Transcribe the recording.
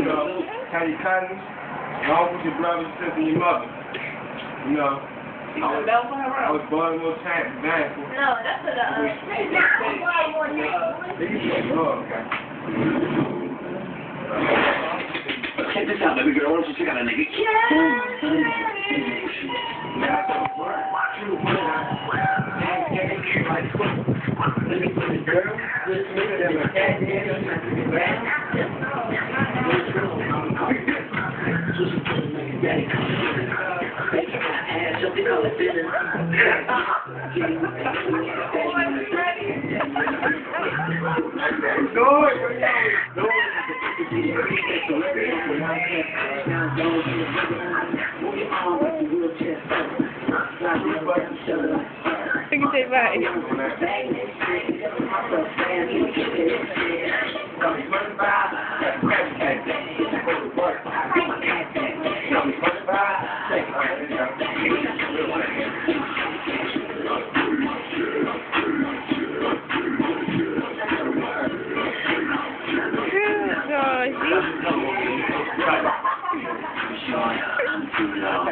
know, have your cousins, along with your brothers, sisters, and your mother. You know. I was born in a little tank, man. No, that's what Check this out, baby girl. Why don't you check out a nigga? You can say bye. I'm too low.